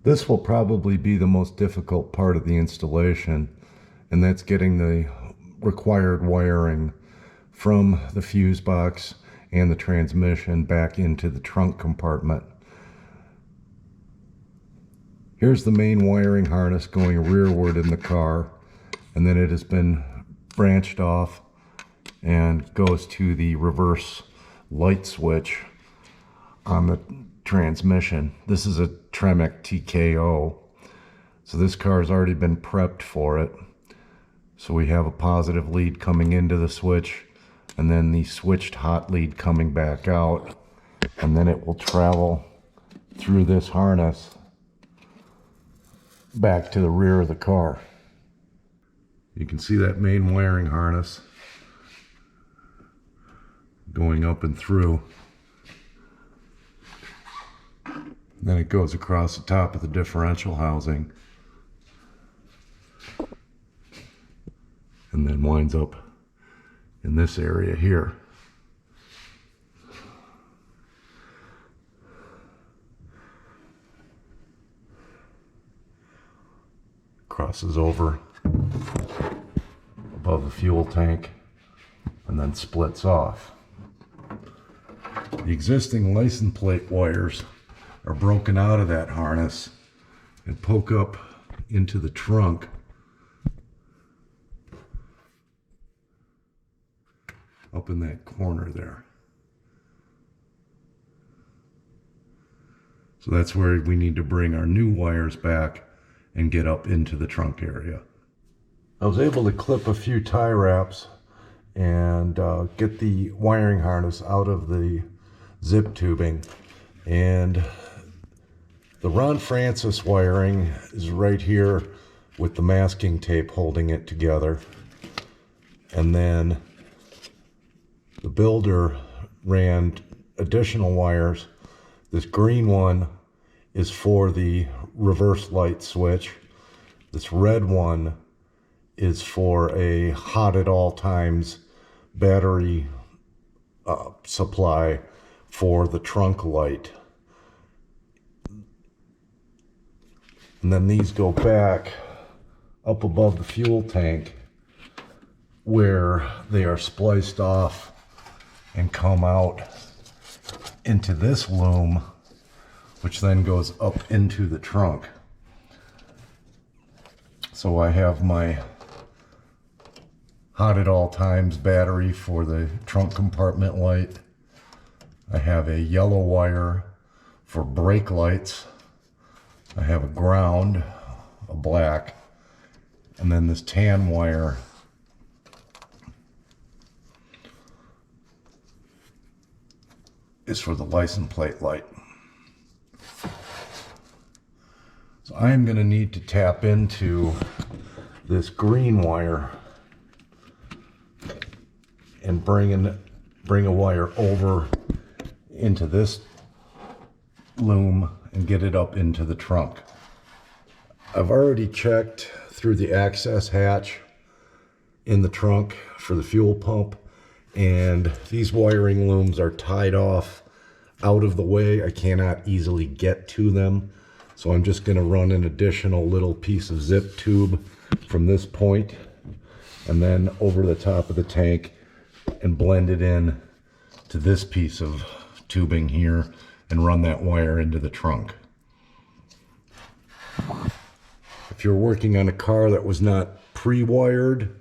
This will probably be the most difficult part of the installation, and that's getting the required wiring from the fuse box and the transmission back into the trunk compartment. Here's the main wiring harness going rearward in the car, and then it has been branched off and goes to the reverse light switch on the transmission. This is a Tremec TKO, so this car has already been prepped for it. So we have a positive lead coming into the switch, and then the switched hot lead coming back out, and then it will travel through this harness back to the rear of the car. You can see that main wiring harness going up and through. Then it goes across the top of the differential housing and then winds up in this area here. Crosses over above the fuel tank and then splits off. The existing license plate wires are broken out of that harness and poke up into the trunk up in that corner there. So that's where we need to bring our new wires back and get up into the trunk area. I was able to clip a few tie wraps and get the wiring harness out of the zip tubing, and the Ron Francis wiring is right here with the masking tape holding it together. And then the builder ran additional wires. This green one is for the reverse light switch. This red one is for a hot at all times battery supply for the trunk light. And then these go back up above the fuel tank where they are spliced off and come out into this loom, which then goes up into the trunk. So I have my hot at all times battery for the trunk compartment light. I have a yellow wire for brake lights. I have a ground, a black, and then this tan wire is for the license plate light. So I am going to need to tap into this green wire and bring a wire over into this loom and get it up into the trunk. I've already checked through the access hatch in the trunk for the fuel pump, and these wiring looms are tied off out of the way. I cannot easily get to them, so I'm just going to run an additional little piece of zip tube from this point and then over the top of the tank and blend it in to this piece of tubing here and run that wire into the trunk. If you're working on a car that was not pre-wired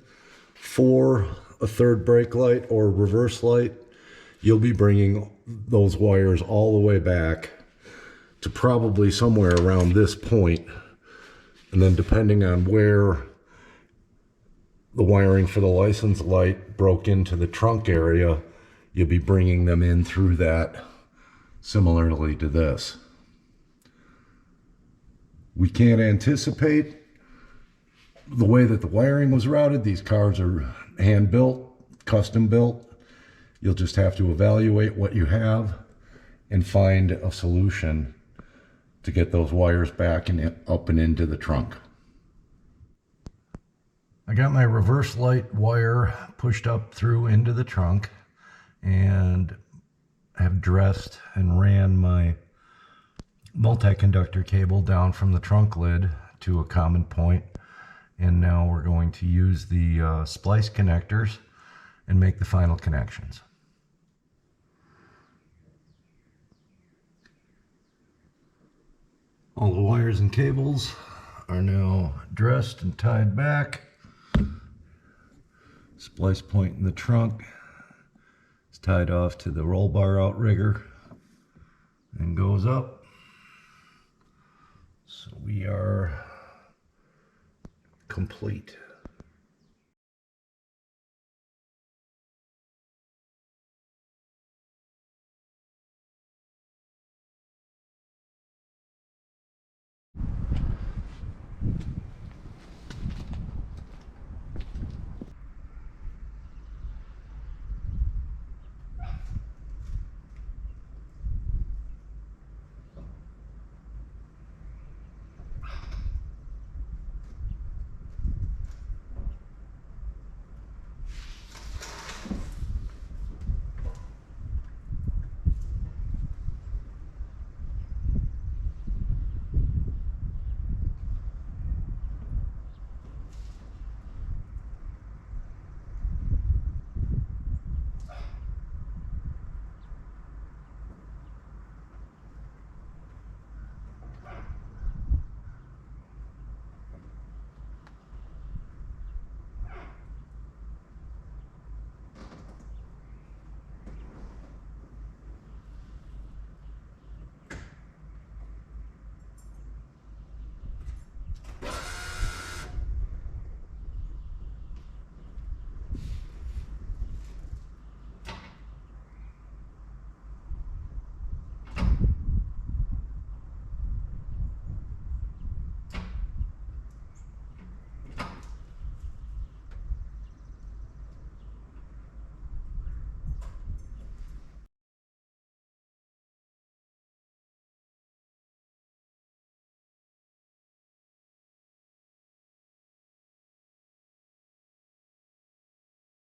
for a third brake light or reverse light, you'll be bringing those wires all the way back to probably somewhere around this point, and then depending on where the wiring for the license light broke into the trunk area, you'll be bringing them in through that, similarly to this. We can't anticipate the way that the wiring was routed. These cars are hand built, custom built. You'll just have to evaluate what you have and find a solution to get those wires back and up and into the trunk. I got my reverse light wire pushed up through into the trunk and have dressed and ran my multi-conductor cable down from the trunk lid to a common point. And now we're going to use the splice connectors and make the final connections. All the wires and cables are now dressed and tied back. Splice point in the trunk is tied off to the roll bar outrigger and goes up. So we are complete.